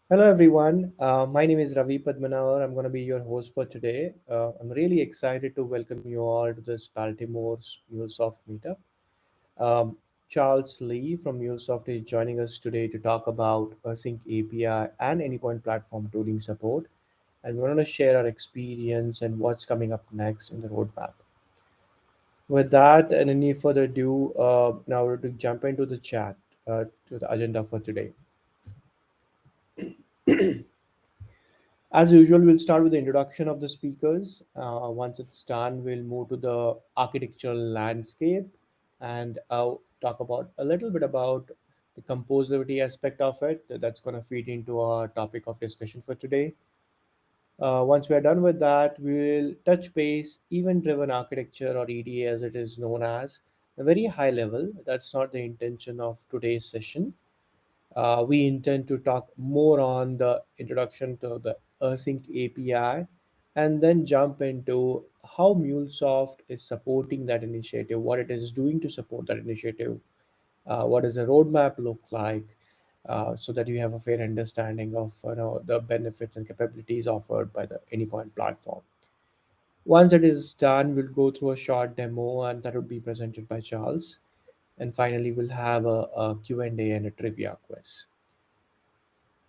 Hello, everyone. My name is Ravi Padmanavar. I'm going to be your host for today. I'm really excited to welcome you all to this Baltimore Mulesfot Meetup. Um, Charles Lee from Mulesfot is joining us today to talk about Async API and Anypoint platform tooling support. And we're going to share our experience and what's coming up next in the roadmap. With that, and any further ado, now we're to jump into the chat to the agenda for today. As usual, we'll start with the introduction of the speakers. Once it's done, we'll move to the architectural landscape and talk about a little bit about the composability aspect of it. That's going to feed into our topic of discussion for today. Once we are done with that, we will touch base event-driven architecture or EDA as it is known as a very high level. That's not the intention of today's session. We intend to talk more on the introduction to the Async API and then jump into how MuleSoft is supporting that initiative, what it is doing to support that initiative, what does a roadmap look like, so that you have a fair understanding of the benefits and capabilities offered by the Anypoint platform. Once it is done, we'll go through a short demo and that would be presented by Charles. And finally, we'll have a Q&A and a trivia quiz.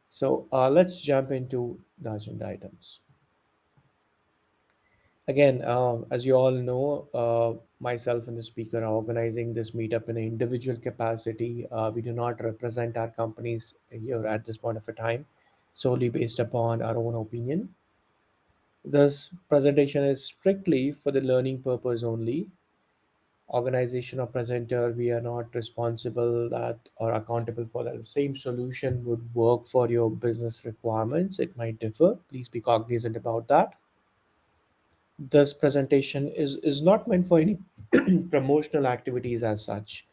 So let's jump into the agenda items. Again, as you all know, myself and the speaker are organizing this meetup in an individual capacity. We do not represent our companies here at this point of a time, solely based upon our own opinion. This presentation is strictly for the learning purpose only. Organization or presenter, we are not responsible that or accountable for that. The same solution would work for your business requirements. It might differ. Please be cognizant about that. This presentation is not meant for any promotional activities as such.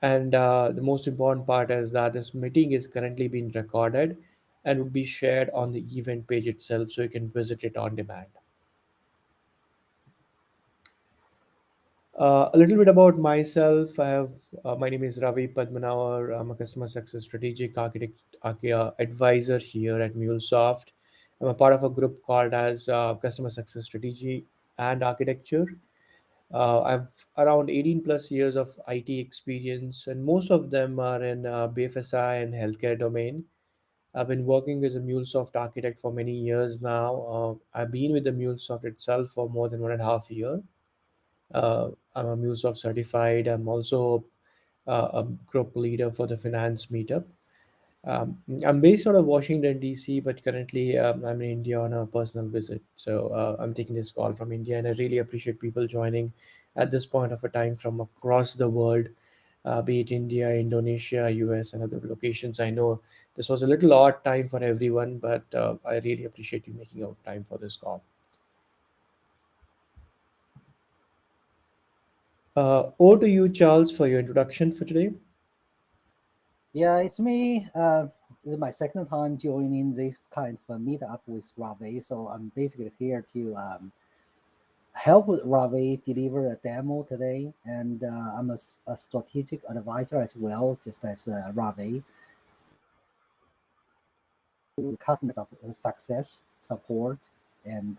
And the most important part is that this meeting is currently being recorded and would be shared on the event page itself so you can visit it on demand. A little bit about myself. My name is Ravi Padmanavar. I'm a customer success strategic advisor here at MuleSoft. I'm a part of a group called as Customer Success Strategy and Architecture. I've around 18 plus years of IT experience, and most of them are in BFSI and healthcare domain. I've been working as a MuleSoft architect for many years now. I've been with the MuleSoft itself for more than 1.5 years. I'm a MuleSoft certified. I'm also a group leader for the finance meetup. Um, I'm based out of Washington, D.C., but currently I'm in India on a personal visit. So I'm taking this call from India, and I really appreciate people joining at this point of a time from across the world, be it India, Indonesia, US, and other locations. I know this was a little odd time for everyone, but I really appreciate you making out time for this call. Over to you, Charles, for your introduction for today. Yeah, it's me. This is my second time joining this kind of a meetup with Ravi. So I'm basically here to help Ravi deliver a demo today. And I'm a strategic advisor as well, just as Ravi. Customer success support and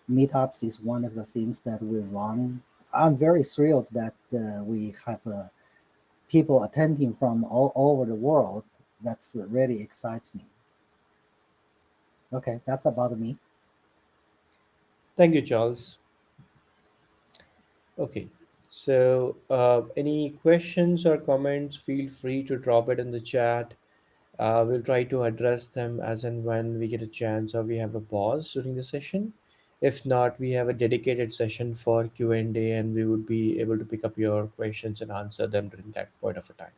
meetups is one of the things that we run. I'm very thrilled that we have people attending from all over the world. That's really excites me. Okay, that's about me. Thank you, Charles. Okay, so any questions or comments, feel free to drop it in the chat. We'll try to address them as and when we get a chance or we have a pause during the session. If not, we have a dedicated session for Q&A and we would be able to pick up your questions and answer them during that point of a time.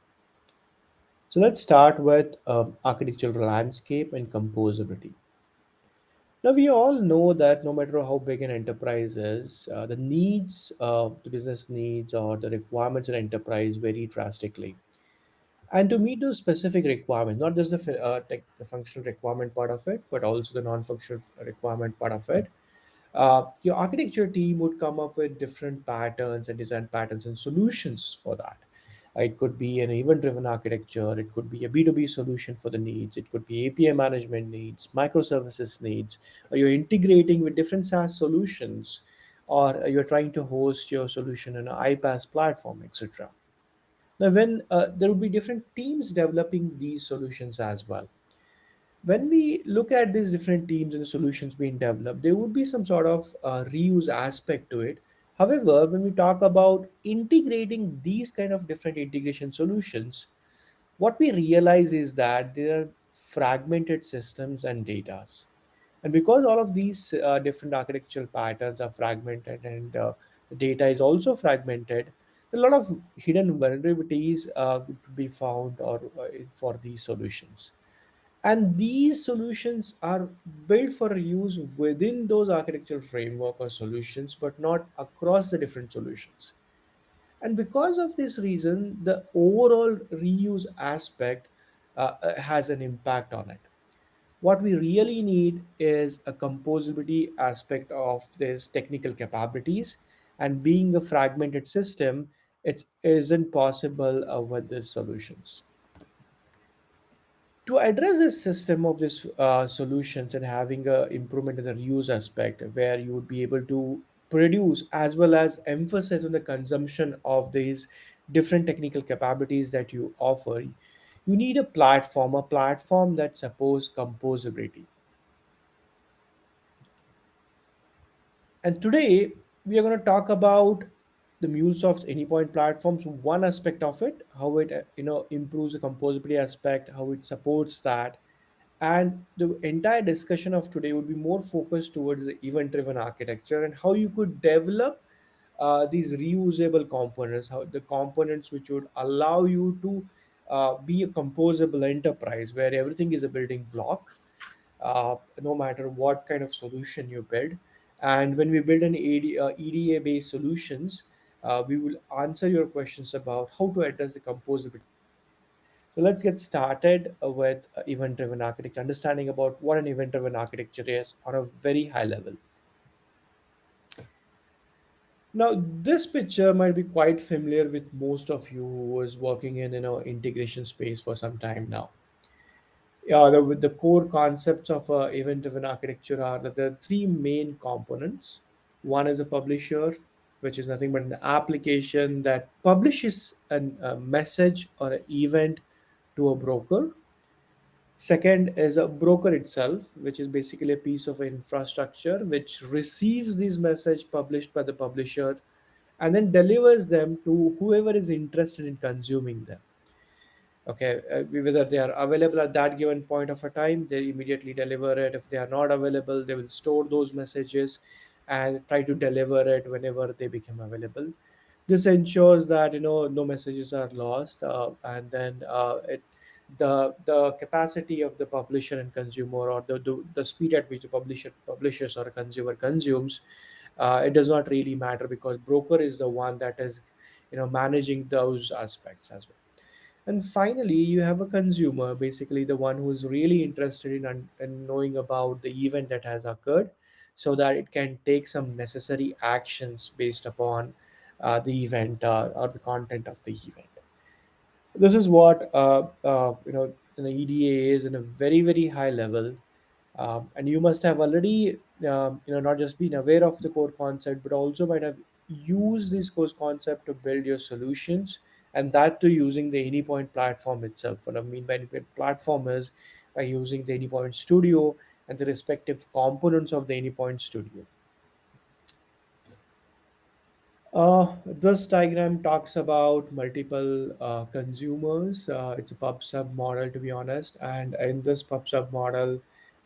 So let's start with architectural landscape and composability. Now, we all know that no matter how big an enterprise is, the needs, the business needs or the requirements of an enterprise vary drastically. And to meet those specific requirements, not just the functional requirement part of it, but also the non-functional requirement part of it, your architecture team would come up with different patterns and design patterns and solutions for that. It could be an event-driven architecture. It could be a B2B solution for the needs. It could be API management needs, microservices needs, or you're integrating with different SaaS solutions, or you're trying to host your solution in an iPaaS platform, etc. Now, when there would be different teams developing these solutions as well. When we look at these different teams and the solutions being developed, there would be some sort of reuse aspect to it. However, when we talk about integrating these kind of different integration solutions, what we realize is that there are fragmented systems and datas. And because all of these different architectural patterns are fragmented and the data is also fragmented, a lot of hidden vulnerabilities to be found or for these solutions. And these solutions are built for use within those architectural framework or solutions, but not across the different solutions. And because of this reason, the overall reuse aspect has an impact on it. What we really need is a composability aspect of this technical capabilities, and being a fragmented system, it isn't possible with these solutions. To address this system of this solutions and having a improvement in the reuse aspect, where you would be able to produce as well as emphasize on the consumption of these different technical capabilities that you offer, you need a platform that supports composability. And today we are going to talk about the MuleSoft's Anypoint platforms, one aspect of it, how it improves the composability aspect, how it supports that. And the entire discussion of today would be more focused towards the event-driven architecture and how you could develop these reusable components, how the components which would allow you to be a composable enterprise where everything is a building block, no matter what kind of solution you build. And when we build an EDA based solutions, we will answer your questions about how to address the composability. So let's get started with event driven architecture, understanding about what an event driven architecture is on a very high level. Now, this picture might be quite familiar with most of you who is working in integration space for some time now. Yeah, the core concepts of event-driven architecture are that there are three main components. One is a publisher, which is nothing but an application that publishes a message or an event to a broker. Second is a broker itself, which is basically a piece of infrastructure which receives these message published by the publisher and then delivers them to whoever is interested in consuming them. Okay, whether they are available at that given point of a time, they immediately deliver it. If they are not available, they will store those messages and try to deliver it whenever they become available. This ensures that no messages are lost, and then the capacity of the publisher and consumer, or the speed at which the publishers or a consumer consumes, it does not really matter, because broker is the one that is managing those aspects as well. And finally, you have a consumer, basically the one who is really interested in knowing about the event that has occurred, so that it can take some necessary actions based upon the event, or the content of the event. This is what an EDA is in a very very high level, and you must have already not just been aware of the core concept, but also might have used this core concept to build your solutions, and that too using the Anypoint platform itself. What I mean by Anypoint platform is by using the Anypoint Studio and the respective components of the Anypoint Studio. This diagram talks about multiple consumers. It's a pub sub model, to be honest. And in this pub sub model,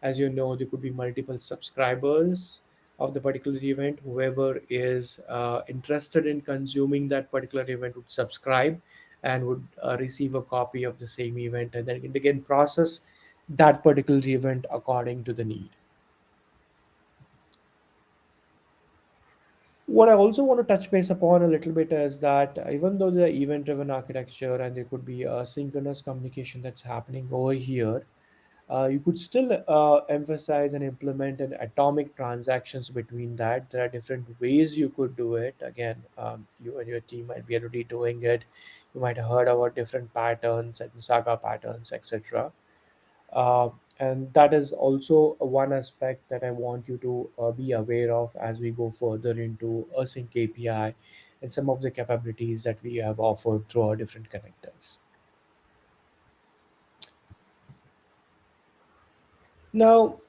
as you know, there could be multiple subscribers of the particular event. Whoever is interested in consuming that particular event would subscribe and would receive a copy of the same event, and then it can process that particular event according to the need. What I also want to touch base upon a little bit is that even though the event driven architecture and there could be a synchronous communication that's happening over here, You could still emphasize and implement an atomic transactions between that. There are different ways you could do it. Again, you and your team might be already doing it. You might have heard about different patterns and saga patterns, etc. Uh, and that is also one aspect that I want you to be aware of as we go further into Async API and some of the capabilities that we have offered through our different connectors. Now,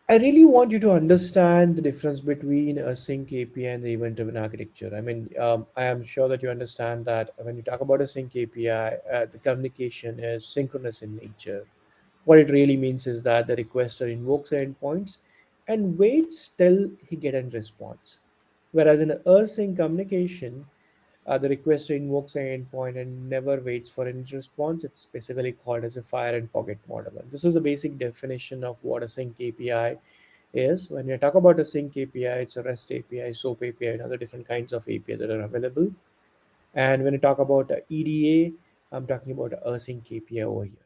I really want you to understand the difference between a sync API and the event-driven architecture. I mean, I am sure that you understand that when you talk about a sync API, the communication is synchronous in nature. What it really means is that the requester invokes the endpoints and waits till he get a response. Whereas in async communication, the requester invokes an endpoint and never waits for any response. It's basically called as a fire and forget model. And this is the basic definition of what a sync API is. When you talk about a sync API, it's a REST API, SOAP API, and other different kinds of API that are available. And when you talk about EDA, I'm talking about a async API over here.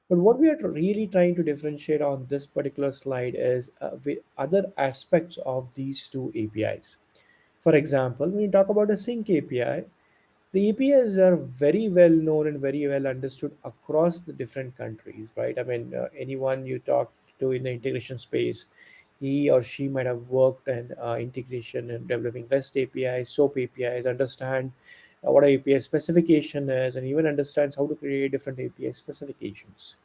But what we are really trying to differentiate on this particular slide is with other aspects of these two APIs. For example, when you talk about a sync API, the APIs are very well known and very well understood across the different countries, right? I mean, anyone you talk to in the integration space, he or she might have worked in integration and developing REST APIs, SOAP APIs, understand what a API specification is, and even understands how to create different API specifications.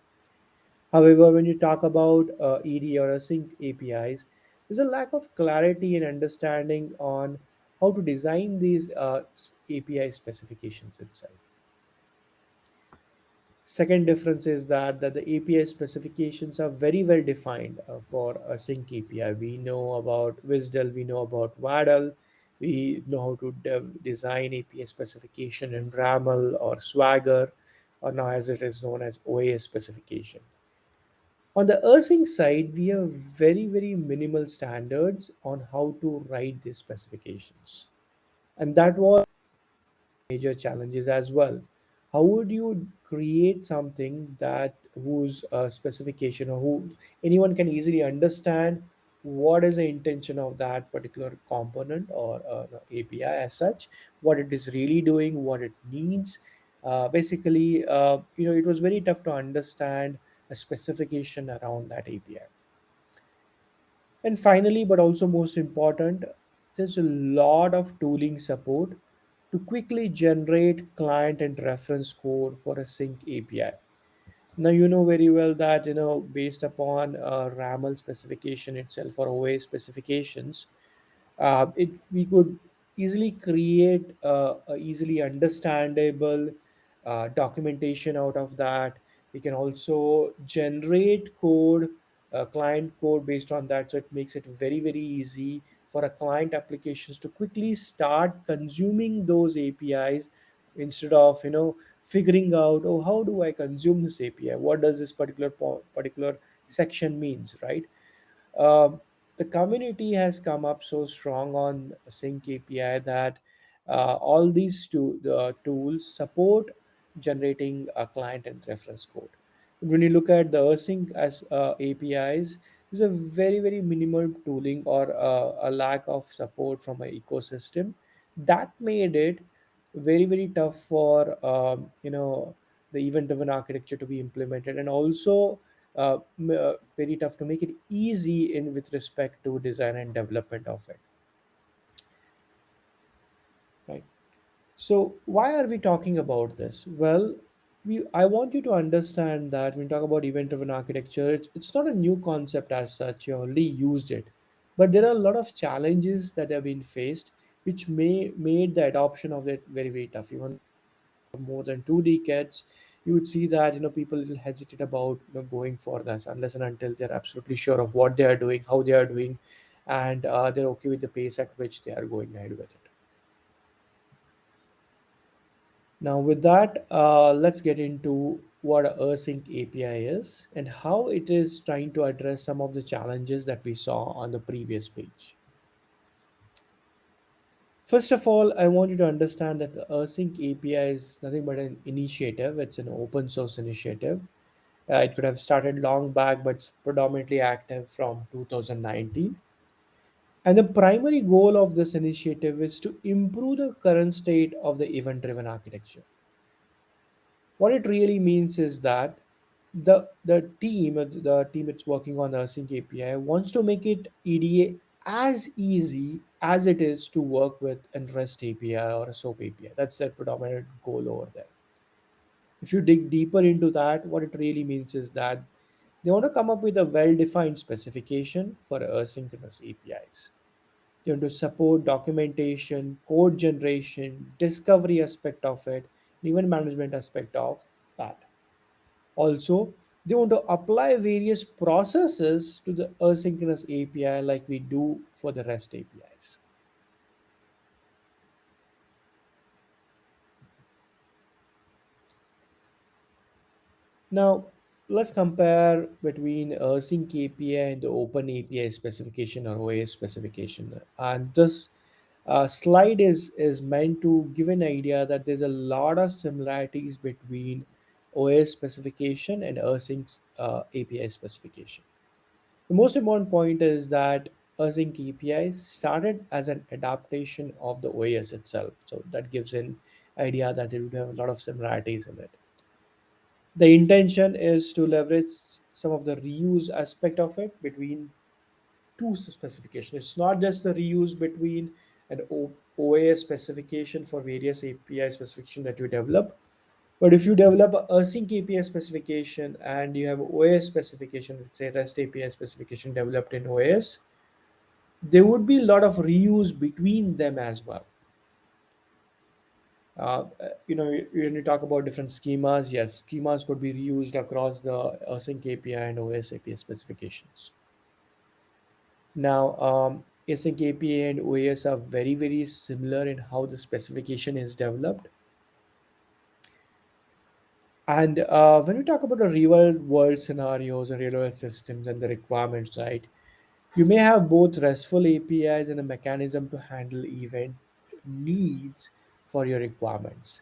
However, when you talk about ED or async APIs, there's a lack of clarity and understanding on how to design these API specifications itself. Second difference is that the API specifications are very well defined for a sync API. We know about WSDL, we know about WADL, we know how to design API specification in RAML or Swagger, or now as it is known as OAS specification. On the async side, we have very, very minimal standards on how to write these specifications. And that was major challenges as well. How would you create something that whose specification or who anyone can easily understand what is the intention of that particular component or API as such, what it is really doing, what it needs. Basically, it was very tough to understand a specification around that API. And finally, but also most important, there's a lot of tooling support to quickly generate client and reference code for a sync API. Now you know very well that based upon RAML specification itself or OA specifications, we could easily create a easily understandable documentation out of that. We can also generate code, client code based on that, so it makes it very very easy for a client applications to quickly start consuming those APIs instead of figuring out, oh, how do I consume this API, what does this particular section means, right? um, the community has come up so strong on Sync API that all these tools support generating a client and reference code. When you look at the async as APIs, there's a very very minimal tooling or a lack of support from an ecosystem that made it very very tough for the event driven architecture to be implemented, and also very tough to make it easy in with respect to design and development of it, right? So why are we talking about this? Well, I want you to understand that when we talk about event driven architecture, it's not a new concept as such. You already used it, but there are a lot of challenges that have been faced which may made the adoption of it very very tough. Even more than 2 decades, you would see that people will hesitate about going for this unless and until they're absolutely sure of what they are doing, how they are doing, and they're okay with the pace at which they are going ahead with it. Now, with that, let's get into what a async API is and how it is trying to address some of the challenges that we saw on the previous page. First of all, I want you to understand that the async API is nothing but an initiative. It's an open source initiative. It could have started long back, but it's predominantly active from 2019. And the primary goal of this initiative is to improve the current state of the event driven architecture. What it really means is that the team it's working on the Async API wants to make it EDA as easy as it is to work with a REST API or a SOAP API. That's their predominant goal over there. If you dig deeper into that, what it really means is that they want to come up with a well-defined specification for asynchronous APIs. They want to support documentation, code generation, discovery aspect of it, and even management aspect of that. Also, they want to apply various processes to the asynchronous API like we do for the REST APIs. Now, let's compare between Async API and the Open API specification or OAS specification. And this slide is meant to give an idea that there's a lot of similarities between OAS specification and Async API specification. The most important point is that Async API started as an adaptation of the OAS itself. So that gives an idea that it would have a lot of similarities in it. The intention is to leverage some of the reuse aspect of it between two specifications. It's not just the reuse between an OAS specification for various API specification that you develop, but if you develop a async API specification and you have OAS specification, let's say REST API specification developed in OAS, there would be a lot of reuse between them as well. When you talk about different schemas, yes, schemas could be reused across the async API and OS API specifications. Now, async API and OAS are very, very similar in how the specification is developed. And when we talk about the real world scenarios and real world systems and the requirements, right, you may have both RESTful APIs and a mechanism to handle event needs for your requirements.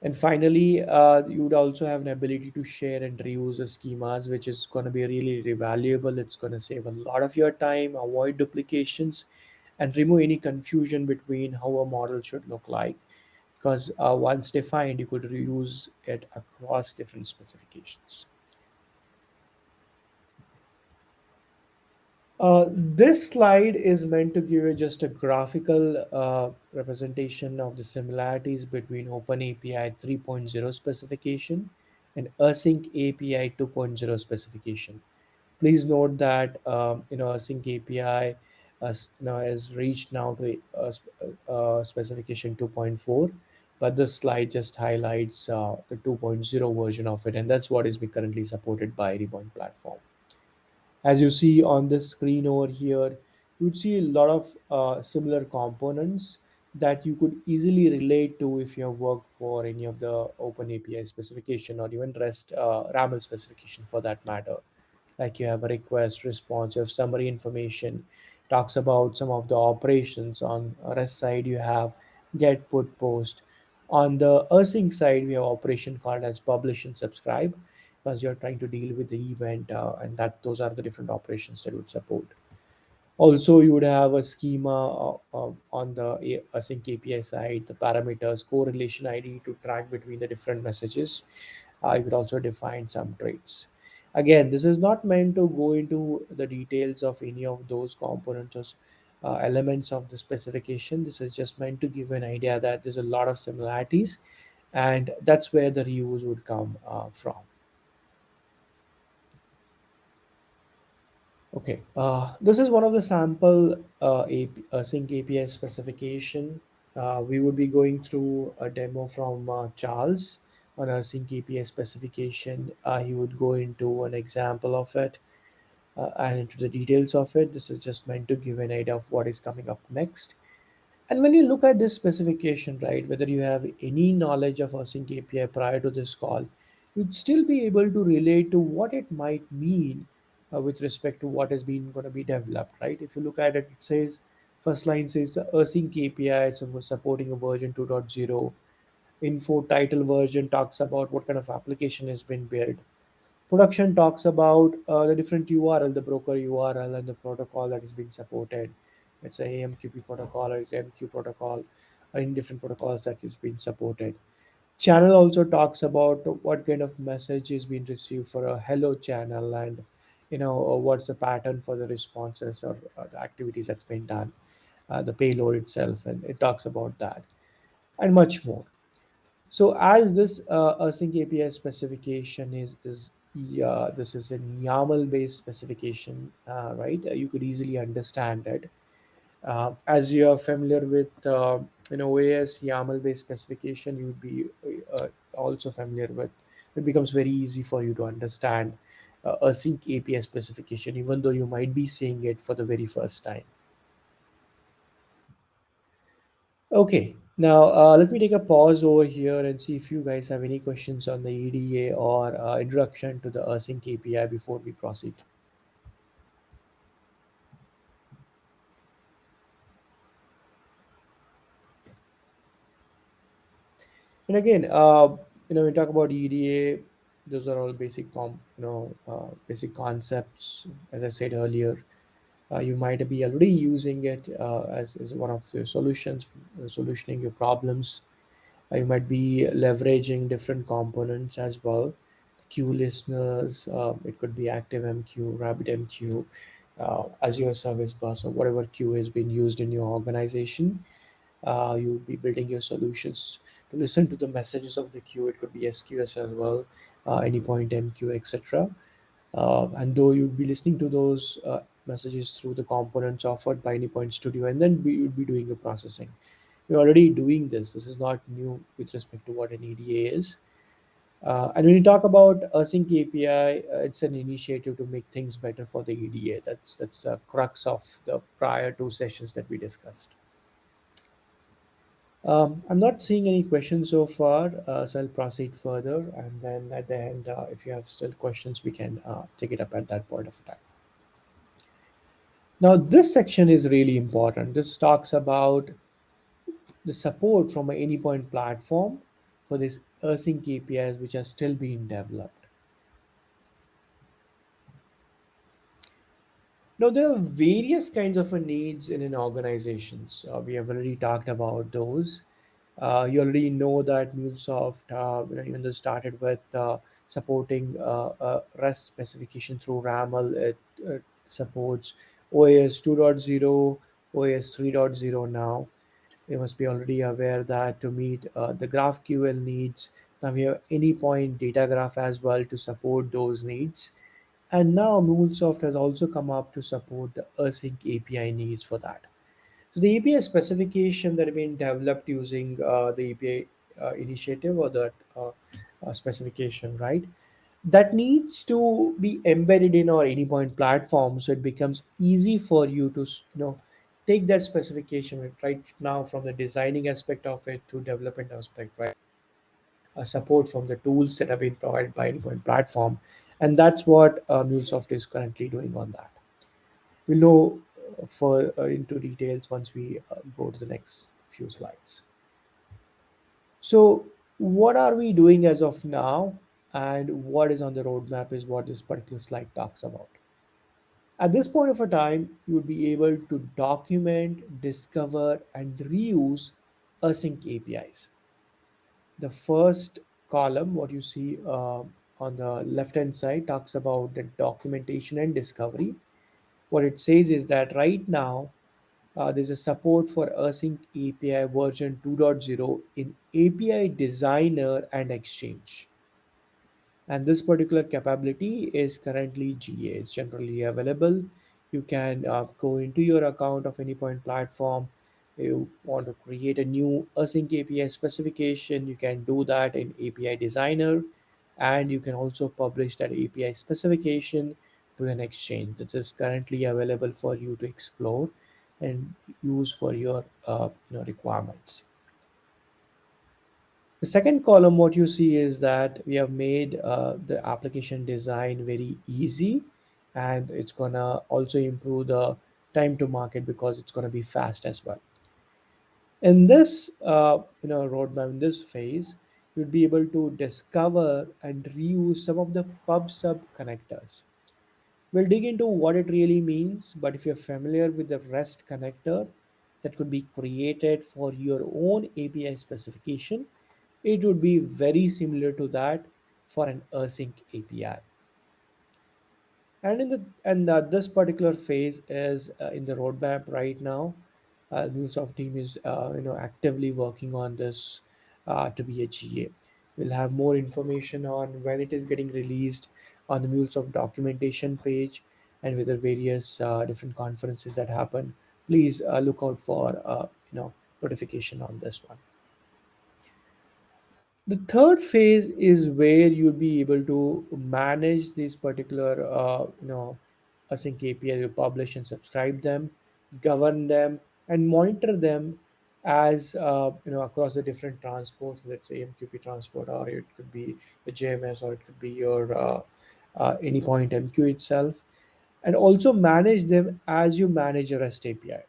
And finally, you would also have an ability to share and reuse the schemas, which is going to be really, really valuable. It's going to save a lot of your time, avoid duplications, and remove any confusion between how a model should look like. Because once defined, you could reuse it across different specifications. This slide is meant to give you just a graphical representation of the similarities between OpenAPI 3.0 specification and Async API 2.0 specification. Please note that Async API has reached now to specification 2.4, but this slide just highlights the 2.0 version of it, and that's what is being currently supported by Reborn platform. As you see on this screen over here, you'd see a lot of similar components that you could easily relate to if you have worked for any of the Open API specification or even REST RAML specification for that matter. Like you have a request, response, you have summary information, talks about some of the operations. On REST side, you have get, put, post. On the async side, we have operation called as publish and subscribe because you're trying to deal with the event, and that those are the different operations that would support. Also, you would have a schema on the async API side, the parameters, correlation ID to track between the different messages. You could also define some traits. Again, this is not meant to go into the details of any of those components or elements of the specification. This is just meant to give an idea that there's a lot of similarities, and that's where the reuse would come from. Okay, this is one of the sample Sync API specification. We would be going through a demo from Charles on a Sync API specification. He would go into an example of it and into the details of it. This is just meant to give an idea of what is coming up next. And when you look at this specification, right, whether you have any knowledge of Async API prior to this call, you'd still be able to relate to what it might mean with respect to what has been going to be developed, right? If you look at it, it says, first line says Async API is supporting a version 2.0. Info title version talks about what kind of application has been built. Production talks about the different URL, the broker URL, and the protocol that is being supported. It's a AMQP protocol or it's MQ protocol, or in different protocols that is being supported. Channel also talks about what kind of message is being received for a hello channel, and what's the pattern for the responses or the activities that's been done, the payload itself, and it talks about that and much more. So as this async API specification is yeah, this is a YAML based specification, right? You could easily understand it. As you are familiar with OAS YAML based specification, you would be also familiar with. It becomes very easy for you to understand async API specification, even though you might be seeing it for the very first time. Okay, now let me take a pause over here and see if you guys have any questions on the EDA or introduction to the Async API before we proceed. And again, we talk about EDA. Those are all basic concepts. As I said earlier, you might be already using it as one of the solutions, solutioning your problems. You might be leveraging different components as well. Queue listeners, it could be ActiveMQ, RabbitMQ, Azure Service Bus, or whatever queue has been used in your organization. You'll be building your solutions to listen to the messages of the queue. It could be SQS as well, Anypoint, MQ, etc. And though you'll be listening to those messages through the components offered by Anypoint Studio, and then you'll be doing the processing. We're already doing this. This is not new with respect to what an EDA is. And when you talk about Async API, it's an initiative to make things better for the EDA. That's the crux of the prior two sessions that we discussed. I'm not seeing any questions so far, so I'll proceed further. And then at the end, if you have still questions, we can take it up at that point of time. Now, this section is really important. This talks about the support from an Anypoint platform for these async APIs which are still being developed. Now, there are various kinds of needs in an organization. So we have already talked about those. You already know that MuleSoft, even though started with supporting REST specification through RAML, it supports OAS 2.0, OAS 3.0 now. You must be already aware that to meet the GraphQL needs, now we have Anypoint data graph as well to support those needs. And now MuleSoft has also come up to support the Async API needs for that. So the API specification that have been developed using the API initiative or that specification, right? That needs to be embedded in our Anypoint platform, so it becomes easy for you to take that specification right now from the designing aspect of it to development aspect, right? Support from the tools that have been provided by Anypoint platform, and that's what MuleSoft is currently doing on that. We'll know for into details once we go to the next few slides. So, what are we doing as of now, and what is on the roadmap is what this particular slide talks about. At this point of a time, you would be able to document, discover, and reuse async APIs. The first column, what you see on the left hand side, talks about the documentation and discovery. What it says is that right now, there's a support for Async API version 2.0 in API Designer and Exchange. And this particular capability is currently GA. It's generally available. You can go into your account of Anypoint platform. You want to create a new Async API specification, you can do that in API Designer, and you can also publish that API specification to an exchange. This is currently available for you to explore and use for your requirements. The second column, what you see is that we have made the application design very easy, and it's gonna also improve the time to market because it's gonna be fast as well. In this roadmap, in this phase, you'd be able to discover and reuse some of the pub sub connectors. We'll dig into what it really means, but if you're familiar with the REST connector that could be created for your own API specification, it would be very similar to that for an async API. And this particular phase is in the roadmap right now. MuleSoft team is actively working on this to be a GA. We'll have more information on when it is getting released on the MuleSoft documentation page and with the various different conferences that happen. Please look out for notification on this one. The third phase is where you'll be able to manage these particular, async API. You publish and subscribe them, govern them, and monitor them as across the different transports. Let's say MQP transport, or it could be a JMS, or it could be your Anypoint MQ itself, and also manage them as you manage a REST API.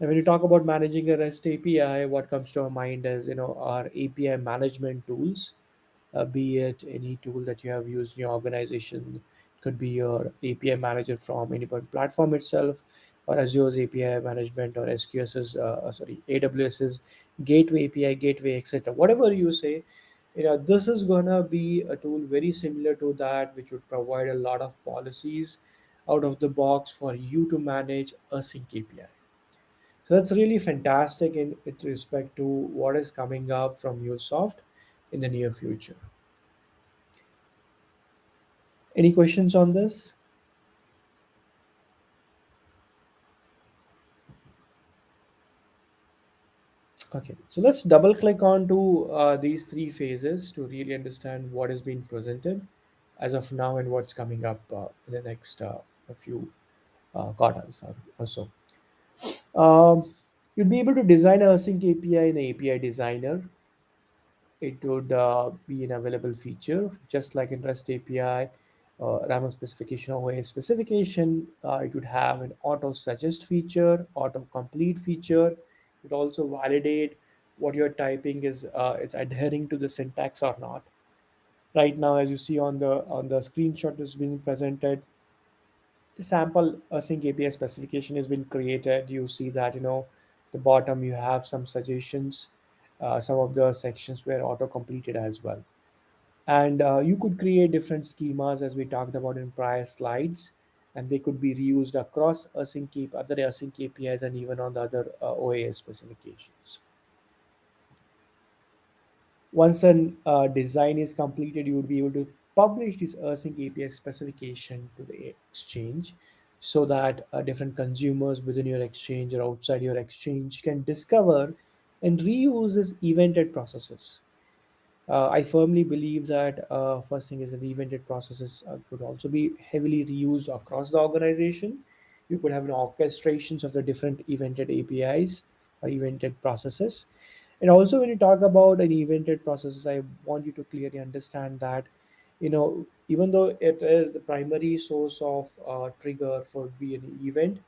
And when you talk about managing a REST API, what comes to our mind is our API management tools, be it any tool that you have used in your organization. It could be your API manager from any one platform itself, or Azure's API management, or SQS's, AWS's gateway API, gateway, etc. Whatever you say, this is gonna be a tool very similar to that, which would provide a lot of policies out of the box for you to manage async API. So that's really fantastic in with respect to what is coming up from MuleSoft in the near future. Any questions on this? Okay, so let's double click on to these three phases to really understand what is being presented as of now and what's coming up in the next a few quarters or so. You'll be able to design a async API in API Designer. It would be an available feature, just like in REST API, RAM specification or OS specification. It would have an auto suggest feature, auto complete feature. It also validate what you're typing is it's adhering to the syntax or not. Right now, as you see on the screenshot that's being presented, the sample async API specification has been created. You see that the bottom you have some suggestions. Some of the sections were auto completed as well, and you could create different schemas as we talked about in prior slides, and they could be reused across other async APIs and even on the other OAS specifications. Once an design is completed, you would be able to publish this async API specification to the exchange so that different consumers within your exchange or outside your exchange can discover and reuse these evented processes. I firmly believe that first thing is that the evented processes could also be heavily reused across the organization. You could have an orchestrations of the different evented APIs or evented processes. And also, when you talk about an evented processes, I want you to clearly understand that, even though it is the primary source of trigger for be an event,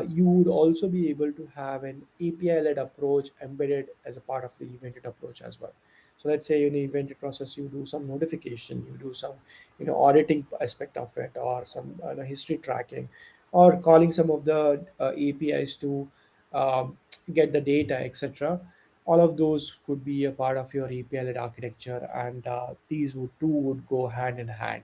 you would also be able to have an API-led approach embedded as a part of the evented approach as well. So let's say in the evented process, you do some notification, you do some, auditing aspect of it, or some history tracking, or calling some of the APIs to um, get the data, etc. All of those could be a part of your API-led architecture, and these would two would go hand in hand.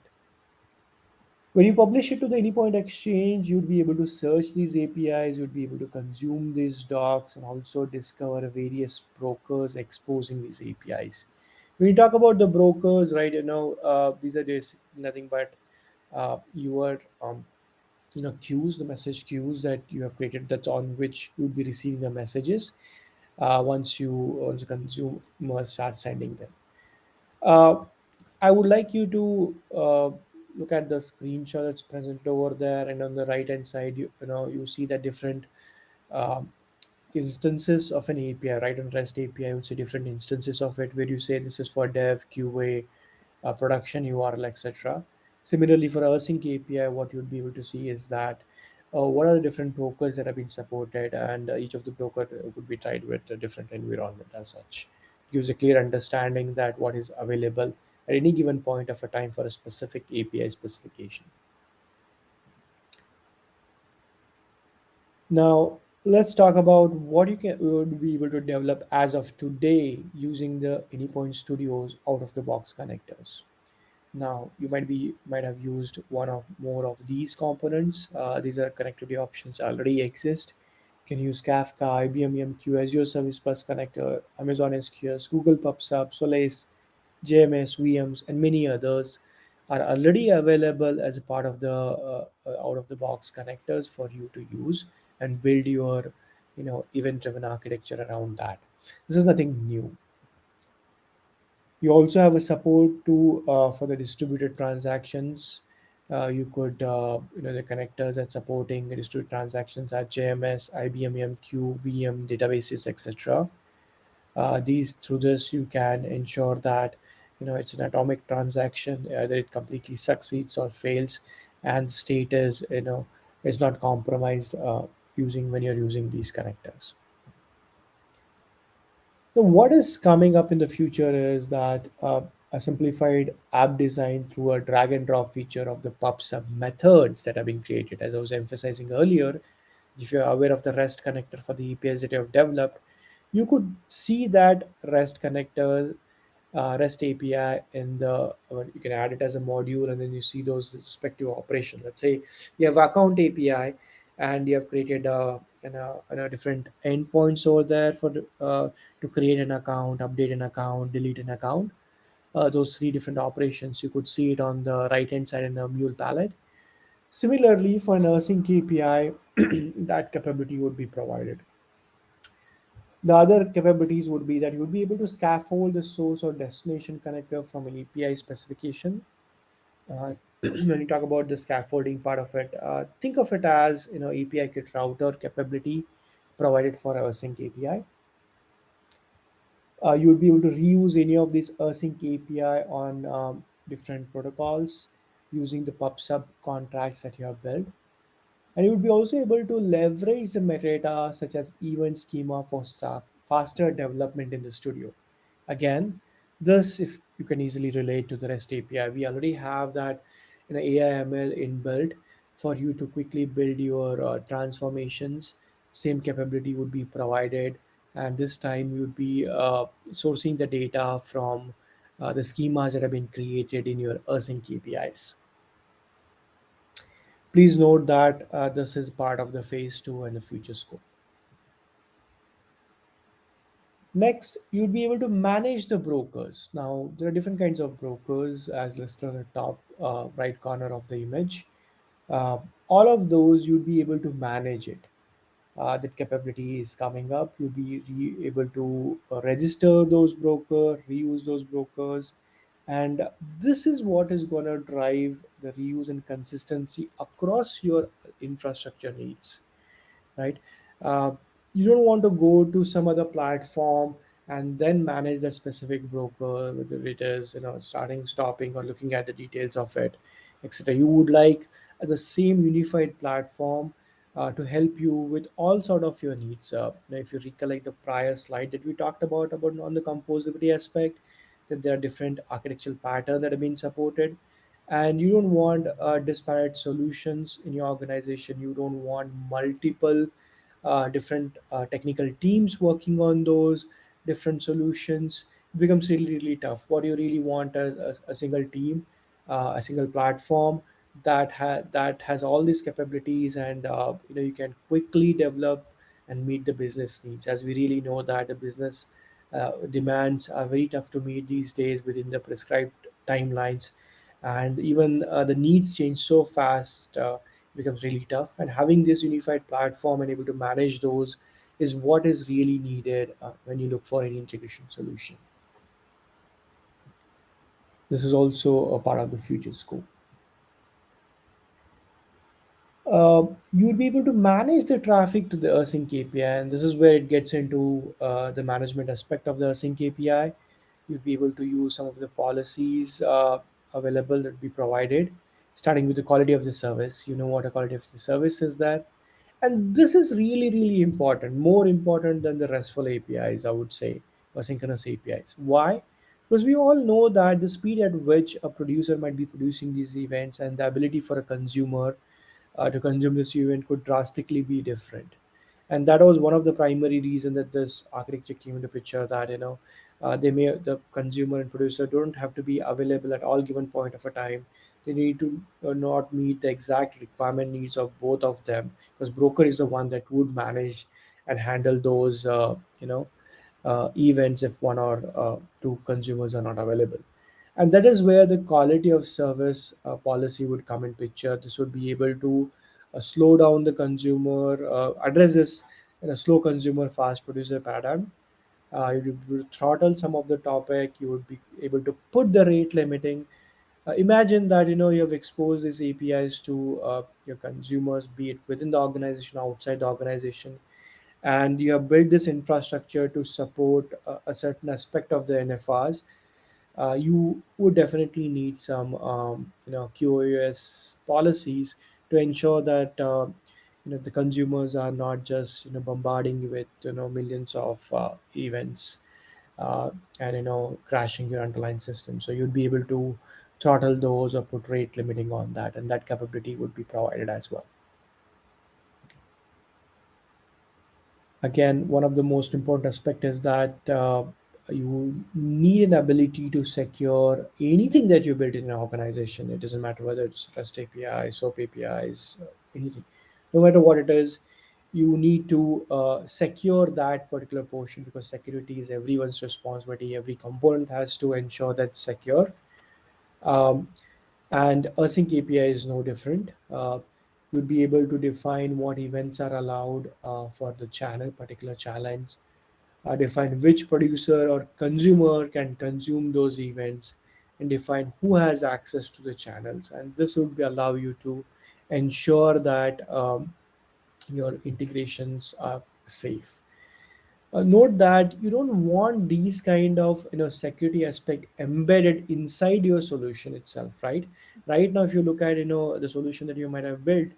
When you publish it to the Anypoint exchange, you'd be able to search these APIs, you'd be able to consume these docs, and also discover various brokers exposing these APIs. When you talk about the brokers, right, these are just nothing but your queues, the message queues that you have created, that's on which you'll be receiving the messages once consumers start sending them. Uh, I would like you to look at the screenshot that's presented over there, and on the right hand side, you see the different um, instances of an API. Right, on REST API, you would see different instances of it, where you say this is for dev, QA, production URL, etc. Similarly, for Async API, what you'll be able to see is that what are the different brokers that have been supported, and each of the broker would be tied with a different environment as such. gives a clear understanding that what is available at any given point of a time for a specific API specification. Now, let's talk about what you can would be able to develop as of today using the Anypoint Studios out of the box connectors. Now, you might have used one of more of these components. These are connectivity options already exist. You can use Kafka, IBM MQ, Azure Service Bus Connector, Amazon SQS, Google PubSub, Solace, JMS, VMs, and many others are already available as a part of the out-of-the-box connectors for you to use and build your, event-driven architecture around that. This is nothing new. You also have a support to for the distributed transactions. You could, the connectors that supporting distributed transactions are JMS, IBM MQ, VM databases, etc. These through this you can ensure that it's an atomic transaction, either it completely succeeds or fails, and the state is is not compromised using when you're using these connectors. So what is coming up in the future is that a simplified app design through a drag and drop feature of the PubSub methods that have been created. As I was emphasizing earlier, if you're aware of the REST connector for the APIs that you have developed, you could see that REST connector, REST API in the, you can add it as a module, and then you see those respective operations. Let's say you have account API, and you have created different endpoints over there for to create an account, update an account, delete an account. Those three different operations, you could see it on the right hand side in the mule palette. Similarly, for an Async API, that capability would be provided. The other capabilities would be that you would be able to scaffold the source or destination connector from an API specification. When you talk about the scaffolding part of it, think of it as API kit router capability provided for Async API. You would be able to reuse any of these Async API on different protocols using the PubSub contracts that you have built. And you would be also able to leverage the metadata such as event schema for staff faster development in the studio. Again, this if you can easily relate to the REST API, we already have that AI/ML inbuilt for you to quickly build your transformations. Same capability would be provided, and this time you would be sourcing the data from the schemas that have been created in your Async APIs. Please note that this is part of the phase two and the future scope. Next, you'd be able to manage the brokers. Now, there are different kinds of brokers as listed on the top right corner of the image. All of those, you'd be able to manage it. That capability is coming up. You'll be able to register those brokers, reuse those brokers, and this is what is going to drive the reuse and consistency across your infrastructure needs, right? Uh, you don't want to go to some other platform and then manage that specific broker, whether it is starting, stopping, or looking at the details of it, etc. You would like the same unified platform to help you with all sort of your needs. If you recollect the prior slide that we talked about on the composability aspect, that there are different architectural patterns that have been supported, and you don't want disparate solutions in your organization. You don't want multiple different technical teams working on those different solutions. It becomes really really tough. What you really want is a single team, a single platform that has all these capabilities, and you can quickly develop and meet the business needs, as we really know that the business demands are very tough to meet these days within the prescribed timelines, and even the needs change so fast. Becomes really tough, and having this unified platform and able to manage those is what is really needed when you look for any integration solution. This is also a part of the future scope. You'll be able to manage the traffic to the Async API, and this is where it gets into the management aspect of the Async API. You'll be able to use some of the policies available that be provided, starting with the quality of the service. You know what a quality of the service is there, and this is really really important, more important than the RESTful APIs, I would say. asynchronous APIs. Why? Because we all know that the speed at which a producer might be producing these events and the ability for a consumer to consume this event could drastically be different. And that was one of the primary reason that this architecture came into picture, that the consumer and producer don't have to be available at all given point of a time. They need to not meet the exact requirement needs of both of them, because broker is the one that would manage and handle those events if one or two consumers are not available. And that is where the quality of service policy would come in picture. This would be able to slow down the consumer, address this slow consumer fast producer paradigm. You would throttle some of the topic. You would be able to put the rate limiting. Imagine that you have exposed these APIs to your consumers, be it within the organization, outside the organization, and you have built this infrastructure to support a certain aspect of the NFRs. You would definitely need some QoS policies to ensure that the consumers are not just bombarding you with millions of events, uh, and crashing your underlying system. So you'd be able to throttle those or put rate limiting on that, and that capability would be provided as well. Again, one of the most important aspect is that you need an ability to secure anything that you built in an organization. It doesn't matter whether it's REST API, SOAP APIs, anything. No matter what it is, you need to secure that particular portion, because security is everyone's responsibility. Every component has to ensure that's secure. Um, and Async API is no different. You'd be able to define what events are allowed for the channel, particular challenge, define which producer or consumer can consume those events, and define who has access to the channels. And this would allow you to ensure that your integrations are safe. Note that you don't want these kind of security aspect embedded inside your solution itself, right now if you look at the solution that you might have built,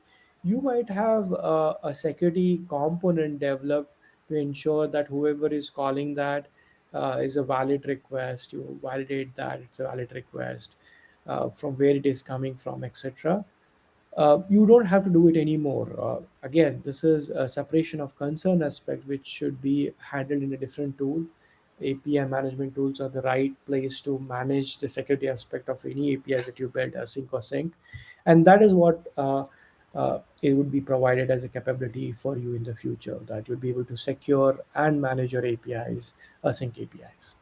you might have a security component developed to ensure that whoever is calling that is a valid request. You validate that it's a valid request, from where it is coming from, etc. You don't have to do it anymore. Again, this is a separation of concern aspect which should be handled in a different tool. API management tools are the right place to manage the security aspect of any API that you build, async or sync, and that is what it would be provided as a capability for you in the future, that you'll be able to secure and manage your APIs, async APIs.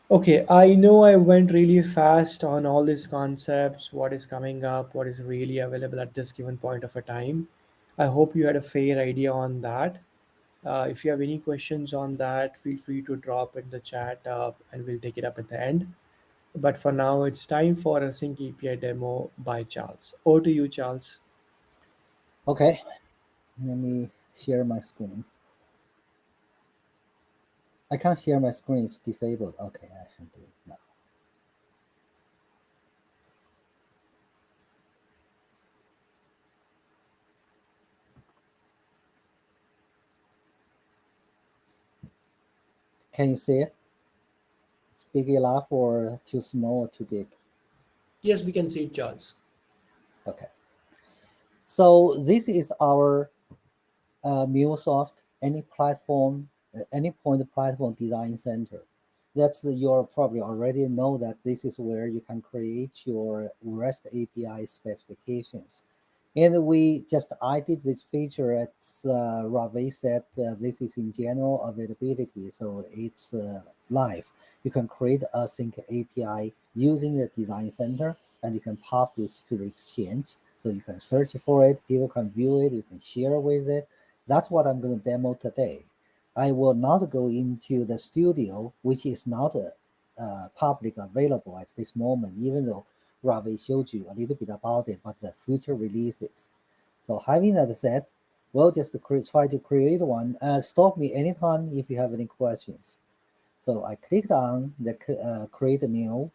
Okay, I know I went really fast on all these concepts, what is coming up, what is really available at this given point of a time. I hope you had a fair idea on that. If you have any questions on that, feel free to drop in the chat, and we'll take it up at the end. But for now, it's time for a Sync API demo by Charles. Over to you, Charles. Okay, let me share my screen. I can't share my screen, it's disabled. Okay, I can do it now. Can you see it? It's big enough or too small or too big? Yes, we can see it, Charles. Okay. So this is our MuleSoft Anypoint platform design center. That's you probably already know that this is where you can create your REST API specifications. And we just added this feature at Rave said this is in general availability, so it's live. You can create a Sync API using the design center, and you can publish to the exchange. So you can search for it, people can view it, you can share with it. That's what I'm going to demo today. I will not go into the studio, which is not public available at this moment, even though Ravi showed you a little bit about it, but the future releases. So having that said, we'll just try to create one. Stop me anytime if you have any questions. So I clicked on the create new,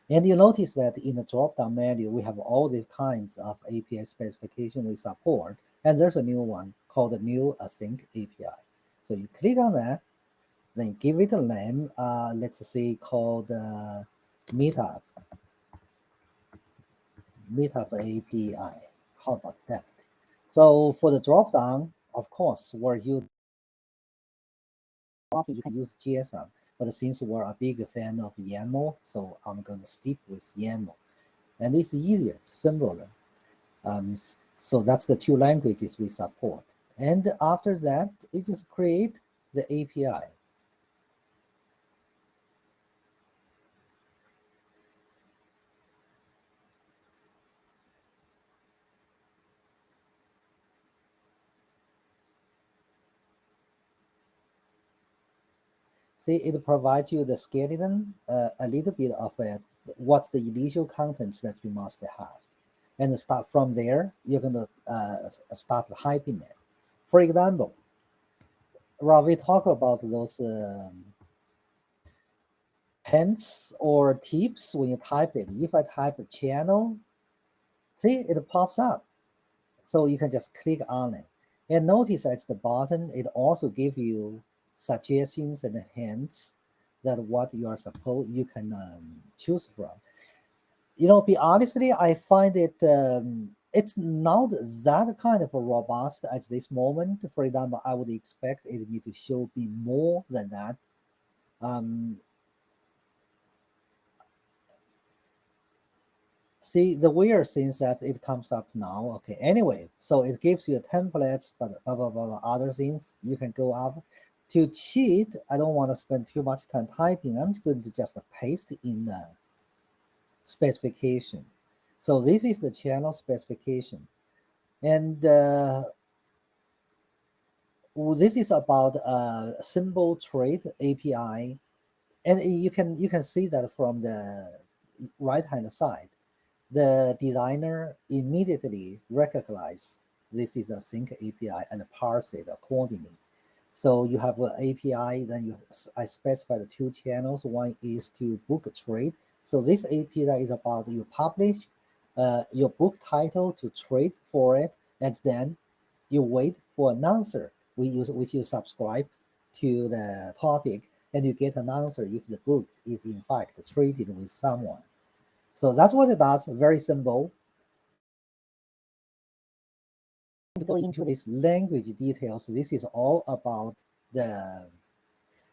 and you notice that in the drop-down menu, we have all these kinds of API specification we support, and there's a new one called the new Async API. So you click on that, then give it a name. Let's say called Meetup Meetup API. How about that? So for the dropdown, of course, we're using you can use JSON, but since we're a big fan of YAML, so I'm going to stick with YAML, and it's easier, simpler. So that's the two languages we support. And after that, it just create the API. See, it provides you the skeleton, a little bit of what's the initial contents that you must have. And start from there, you're going to start typing it. For example, Rob, we talk about those hints or tips when you type it. If I type channel, see, it pops up. So you can just click on it. And notice at the bottom, it also gives you suggestions and hints that what you are supposed you can choose from. Be honestly, I find it's not that kind of a robust at this moment. For example, I would expect it me to show me more than that. Um, See, the weird thing is that it comes up now. Okay, anyway, so it gives you templates, but blah, blah, blah, blah, other things you can go up. To cheat, I don't want to spend too much time typing. I'm going to just paste in the specification. So this is the channel specification. And this is about symbol trade API. And you can see that from the right-hand side. The designer immediately recognizes this is a Sync API and parse it accordingly. So you have an API, then I specify the two channels. One is to book a trade. So this API is about you publish your book title to trade for it, and then you wait for an answer. Which you subscribe to the topic, and you get an answer if the book is in fact traded with someone. So that's what it does. Very simple. To go into this language details, this is all about the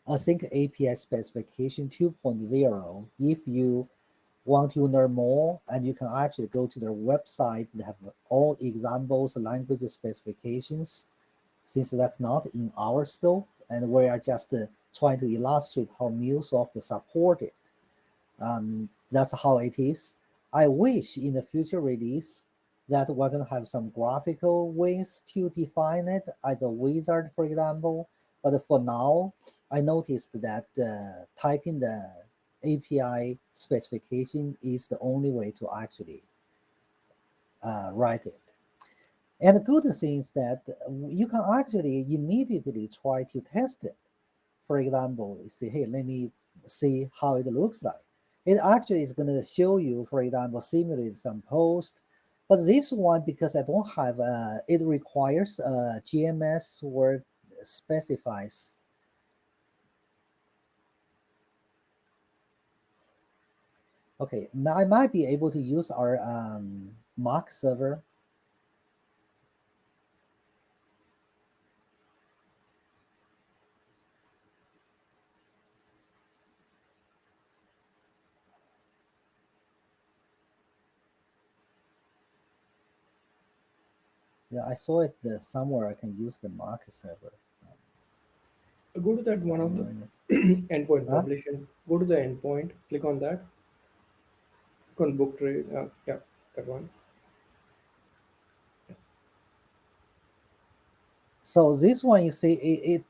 Async API specification 2.0. If you want to learn more, and you can actually go to their website. They have all examples, language specifications, since that's not in our scope, and we are just trying to illustrate how MuleSoft support it. That's how it is. I wish in the future release that we're going to have some graphical ways to define it as a wizard, for example. But for now, I noticed that typing the API specification is the only way to actually write it. And the good thing is that you can actually immediately try to test it. For example, you say, hey, let me see how it looks like. It actually is going to show you, for example, simulate some post. But this one, because I don't have, it requires a GMS word specifies. Okay, I might be able to use our mock server. Yeah, I saw it somewhere. I can use the mock server. Go to that one of the Somewhere. endpoint Huh? publishing. Go to the endpoint, click on that, click on book trade. Yeah, that one. So this one, you see,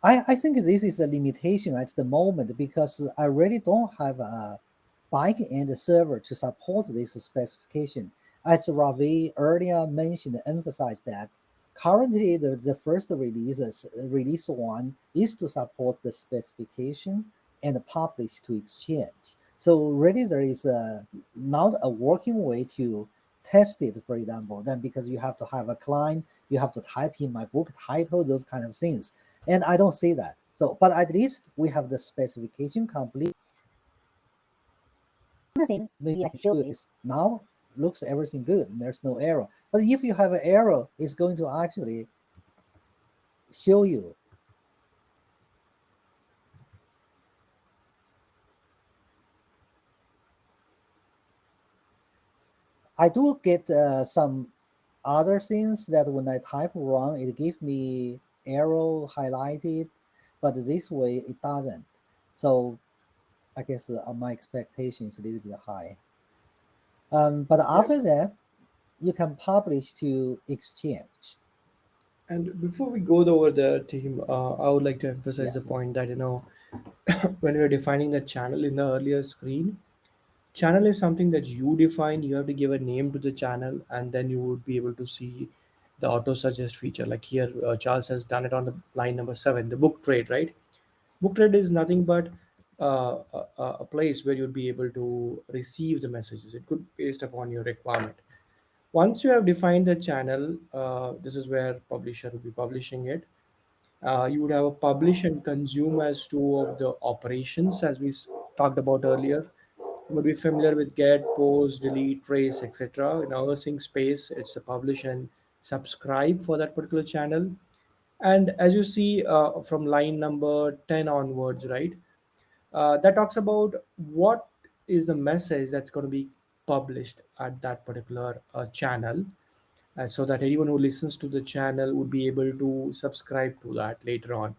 I think this is a limitation at the moment because I really don't have a back-end server to support this specification. As Ravi earlier mentioned, emphasized that currently the first release one is to support the specification and publish to Exchange. So really there is not a working way to test it, for example, then because you have to have a client, you have to type in my book title, those kind of things. And I don't see that. So, but at least we have the specification complete. Thing maybe I can show is now looks everything good. And there's no error. But if you have an error, it's going to actually show you. I do get some other things that when I type wrong, it gives me arrow highlighted, but this way it doesn't. So I guess my expectation is a little bit high. But Yep. after that, you can publish to Exchange. And before we go over the team, I would like to emphasize Yeah. the point that when we are defining the channel in the earlier screen, channel is something that you define. You have to give a name to the channel, and then you would be able to see the auto suggest feature. Like here, Charles has done it on the line number 7, the book trade, right? Book trade is nothing but a place where you'd be able to receive the messages. It could be based upon your requirement. Once you have defined the channel, this is where publisher will be publishing it. You would have a publish and consume as two of the operations, as we talked about earlier. You would be familiar with get, post, delete, trace, etc. In our sync space, it's a publish and subscribe for that particular channel. And as you see from line number 10 onwards, right, that talks about what is the message that's going to be published at that particular channel, so that anyone who listens to the channel would be able to subscribe to that later on.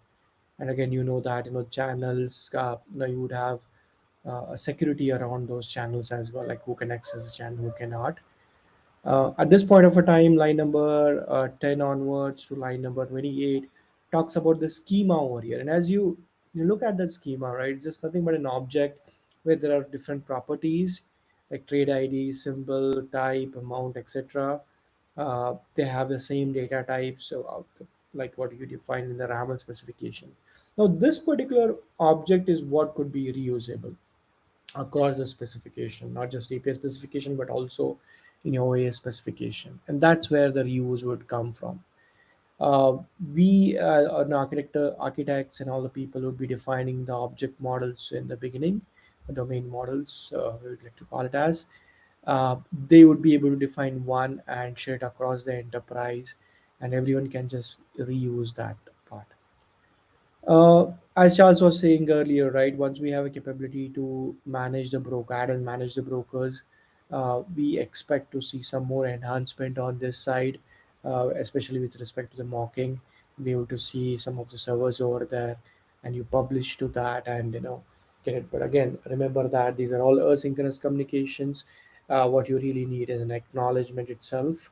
And again, that channels, you would have a security around those channels as well, like who can access the channel, who cannot. At this point of a time, line number 10 onwards to line number 28 talks about the schema over here. And as you look at the schema, right, it's just nothing but an object where there are different properties like trade ID, symbol, type, amount, etc. They have the same data types, so like what you define in the RAML specification. Now, this particular object is what could be reusable across the specification, not just API specification, but also in your OAS specification. And that's where the reuse would come from. We, an architects and all the people would be defining the object models in the beginning, the domain models, we would like to call it as. They would be able to define one and share it across the enterprise, and everyone can just reuse that part. As Charles was saying earlier, right? Once we have a capability to manage the broker, add and manage the brokers, we expect to see some more enhancement on this side, especially with respect to the mocking. Be able to see some of the servers over there, and you publish to that, and get it. But again, remember that these are all asynchronous communications. What you really need is an acknowledgement itself.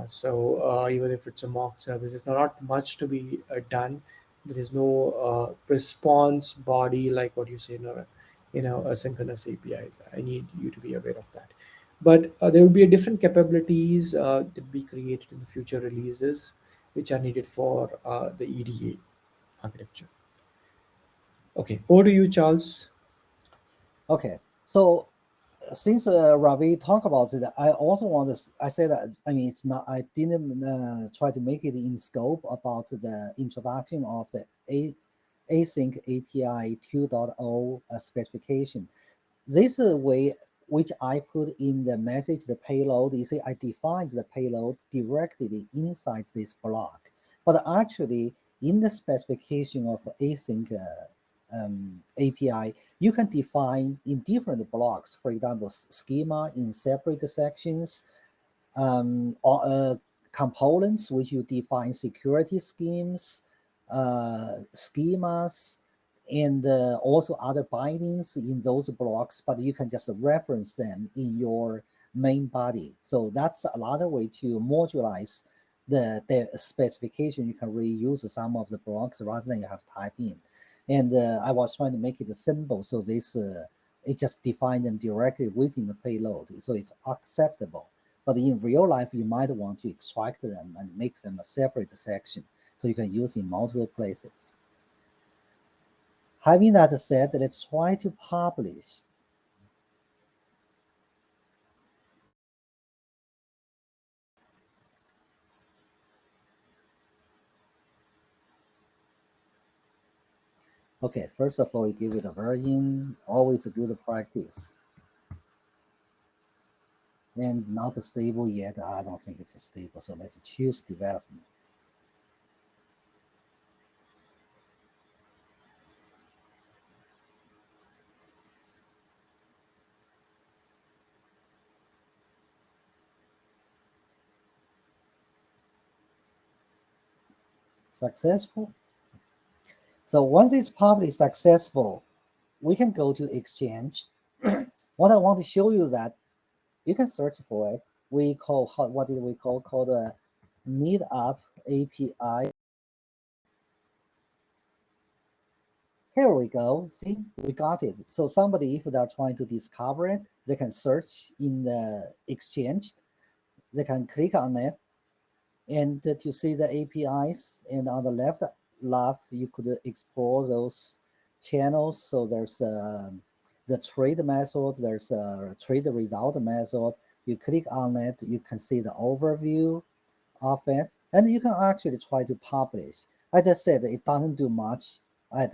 So even if it's a mock service, it's not much to be done. There is no response body like what you say in asynchronous APIs. I need you to be aware of that. But there will be a different capabilities that be created in the future releases, which are needed for the EDA architecture. Okay, over to you, Charles. Okay. So since Ravi talked about it, I also want to. I said that I mean it's not. I didn't try to make it in scope about the introduction of the Async API 2.0 specification. This way, which I put in the message, the payload. You see, I defined the payload directly inside this block, but actually in the specification of async API, you can define in different blocks. For example, schema in separate sections, or components which you define security schemes, schemas, and also other bindings in those blocks, but you can just reference them in your main body. So that's another way to modularize the specification. You can reuse some of the blocks rather than you have to type in. And I was trying to make it simple, so this it just define them directly within the payload, so it's acceptable. But in real life, you might want to extract them and make them a separate section so you can use in multiple places. Having that said, let's try to publish. Okay, first of all, you give it a version, always a good practice. And not stable yet. I don't think it's stable. So let's choose development. Successful. So once it's published successful, we can go to Exchange. What I want to show you is that you can search for it. We call what did we call the Meetup API. Here we go. See, we got it. So somebody, if they're trying to discover it, they can search in the Exchange. They can click on it and to see the APIs. And on the left, you could explore those channels. So there's the trade method, there's a trade result method. You click on it, you can see the overview of it, and you can actually try to publish. As I said, it doesn't do much at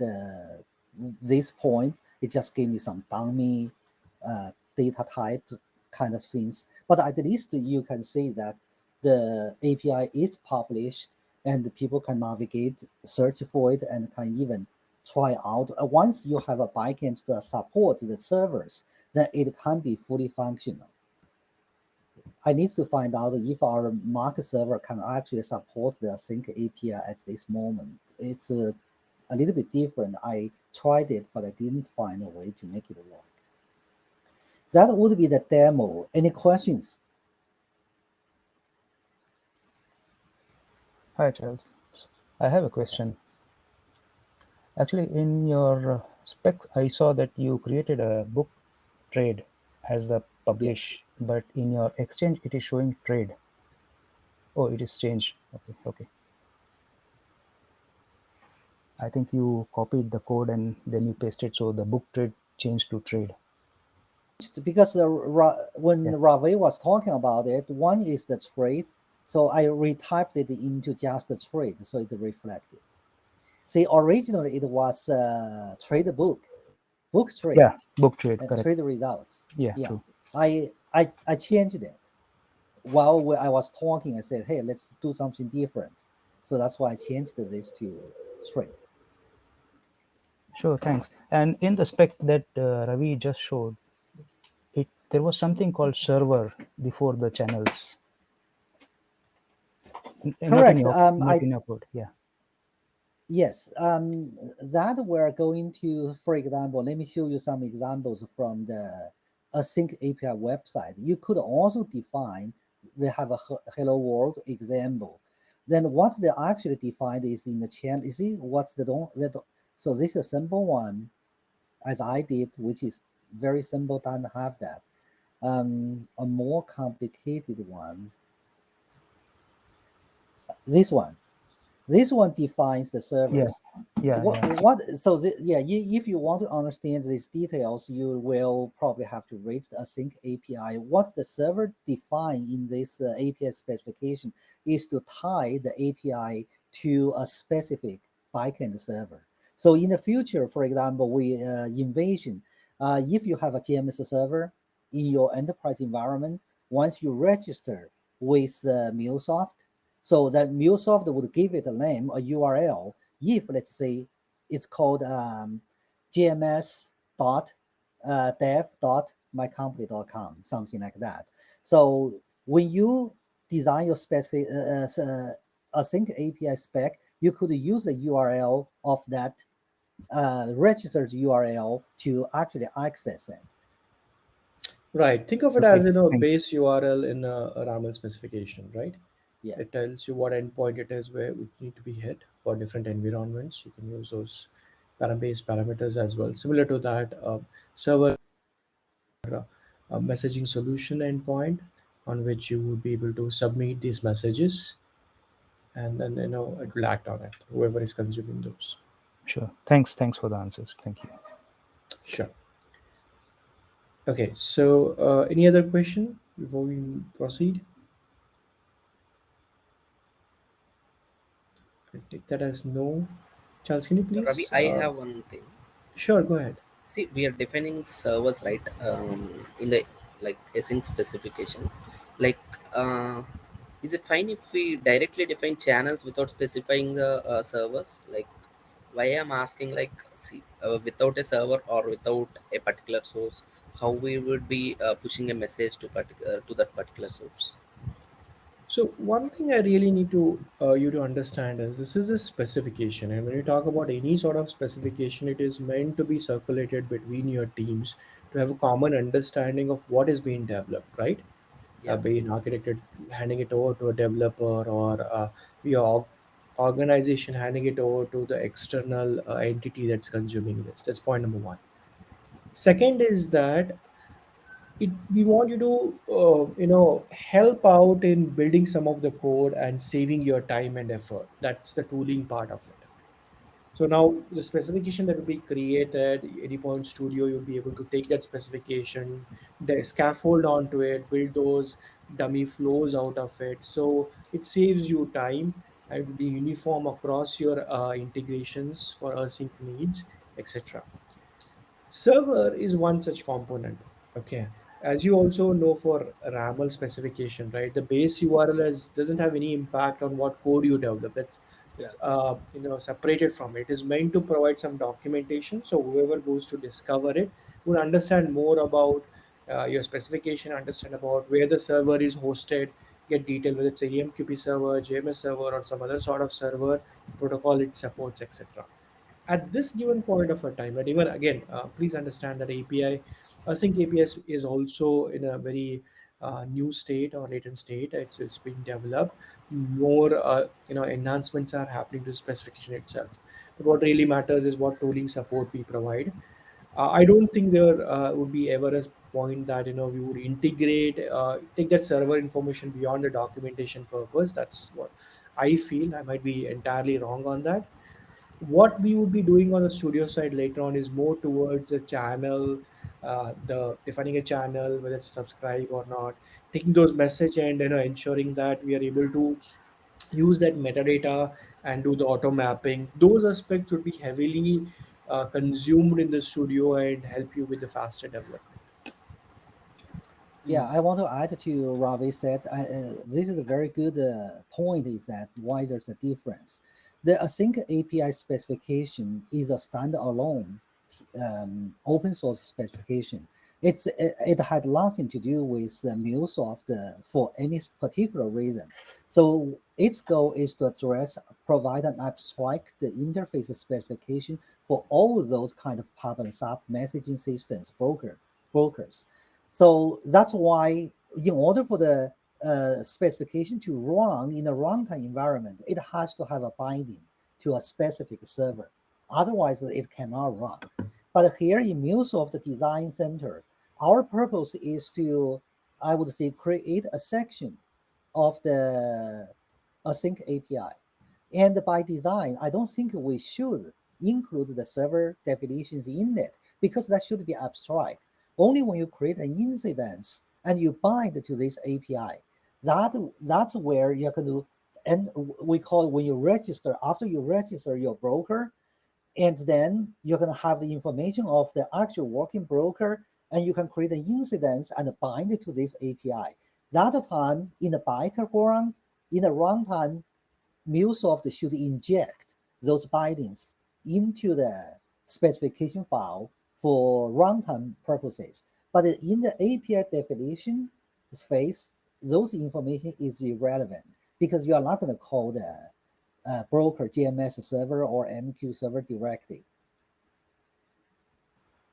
this point. It just gave me some dummy data types kind of things, but at least you can see that the API is published and people can navigate, search for it, and can even try out. Once you have a backend to support the servers, then it can be fully functional. I need to find out if our market server can actually support the Async API at this moment. It's a little bit different. I tried it, but I didn't find a way to make it work. That would be the demo. Any questions? Hi, Charles. I have a question. Actually, in your specs, I saw that you created a book trade as the Yeah. publish, but in your exchange, it is showing trade. Oh, it is changed. Okay, okay. I think you copied the code and then you pasted, so the book trade changed to trade. Because when Yeah, Rave was talking about it, one is the trade. So I retyped it into just the trade, so it reflected. See, originally it was trade book trade, yeah, book trade, correct. trade results. Yeah, Yeah, true. I changed it while I was talking. I said, hey, let's do something different. So that's why I changed this to trade. Sure, thanks. And in the spec that Ravi just showed, it there was something called server before the channels. Not in Correct. your I code. Yeah, Yes, that we're going to, for example, let me show you some examples from the Async API website. You could also define, they have a hello world example. Then what they actually defined is in the channel. You see what's so this is a simple one, as I did, which is very simple, doesn't have that. A more complicated one, this one. This one defines the yeah, servers. yeah, What yeah. what so yeah, if you want to understand these details, you will probably have to read the Async API. What the server define in this API specification is to tie the API to a specific backend server. So in the future, for example, we envision if you have a GMS server in your enterprise environment, once you register with MuleSoft, so that MuleSoft would give it a name, a URL. If let's say it's called gms dot dev dot mycompany.com, something like that. So when you design your specific async API spec, you could use the URL of that registered URL to actually access it. Right. Think of it as Okay, thanks. base URL in a RAML specification, right? Yeah. It tells you what endpoint it is where it need to be hit for different environments. You can use those base parameters as well. Similar to that, server a messaging solution endpoint on which you would be able to submit these messages, and then it will act on it. Whoever is consuming those. Sure. Thanks for the answers. Thank you. Sure. Okay. So, any other question before we proceed? I take that as no. Charles, can you Ravi, please? I have one thing. Sure, go ahead. See, we are defining servers, right? In the like async specification, like, uh, is it fine if we directly define channels without specifying the servers? Like, why I'm asking, like, see, without a server or without a particular source, how we would be pushing a message to that particular source? So one thing I really need to you to understand is this is a specification, and when you talk about any sort of specification, it is meant to be circulated between your teams to have a common understanding of what is being developed, right? Yeah, Being architected, handing it over to a developer, or your organization handing it over to the external entity that's consuming this. That's point number one. Second is that we want you to help out in building some of the code and saving your time and effort. That's the tooling part of it. So now the specification that will be created, Anypoint Studio, you'll be able to take that specification, the scaffold onto it, build those dummy flows out of it. So it saves you time and it will be uniform across your integrations for async needs, etc. Server is one such component. Okay. As you also know for RAML specification, right? The base URL doesn't have any impact on what code you develop. yeah, That's separated from it. It is meant to provide some documentation, so whoever goes to discover it would understand more about your specification, understand about where the server is hosted, get detail whether it's a AMQP server, JMS server, or some other sort of server, protocol it supports, etc. At this given point of a time. But even again, please understand that API, Async API is also in a very new state or latent state. It's being developed. More enhancements are happening to the specification itself. But what really matters is what tooling support we provide. I don't think there would be ever a point that we would integrate, take that server information beyond the documentation purpose. That's what I feel. I might be entirely wrong on that. What we would be doing on the studio side later on is more towards a channel, the defining a channel, whether it's subscribe or not, taking those message and ensuring that we are able to use that metadata and do the auto mapping. Those aspects would be heavily consumed in the studio and help you with the faster development. Yeah, I want to add to Ravi said. This is a very good point. Is that why there's a difference? The Async API specification is a standalone open source specification. It had nothing to do with MuleSoft for any particular reason. So its goal is to address, provide an abstract interface specification for all those kind of pub and sub messaging systems brokers. So that's why, in order for the specification to run in a runtime environment, it has to have a binding to a specific server. Otherwise, it cannot run. But here in MuleSoft Design Center, our purpose is to, I would say, create a section of the Async API. And by design, I don't think we should include the server definitions in it because that should be abstract. Only when you create an incidence and you bind to this API, that's where you're going to, and we call it when you register, after you register your broker, and then you're going to have the information of the actual working broker, and you can create an incidence and bind it to this API. That time in the background, in the runtime, MuleSoft should inject those bindings into the specification file for runtime purposes. But in the API definition space, those information is irrelevant because you are not going to call the broker GMS server or MQ server directly.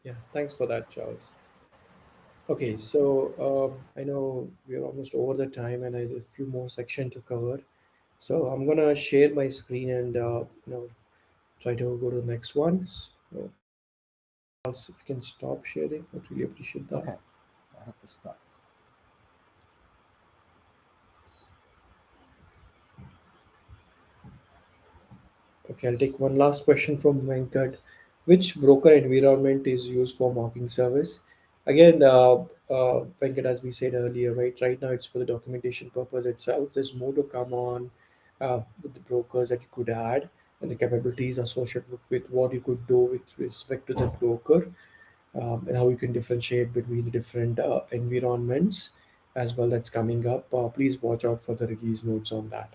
Yeah, thanks for that, Charles. Okay, so I know we're almost over the time, and I have a few more section to cover. So I'm gonna share my screen and try to go to the next one. So, Charles, if you can stop sharing, I'd really appreciate that. Okay, I have to stop. Okay, I'll take one last question from Venkat. Which broker environment is used for mocking service? Again, Venkat, as we said earlier, right now it's for the documentation purpose itself. There's more to come on with the brokers that you could add. and the capabilities associated with what you could do with respect to the broker, and how you can differentiate between the different environments as well that's coming up. Please watch out for the release notes on that.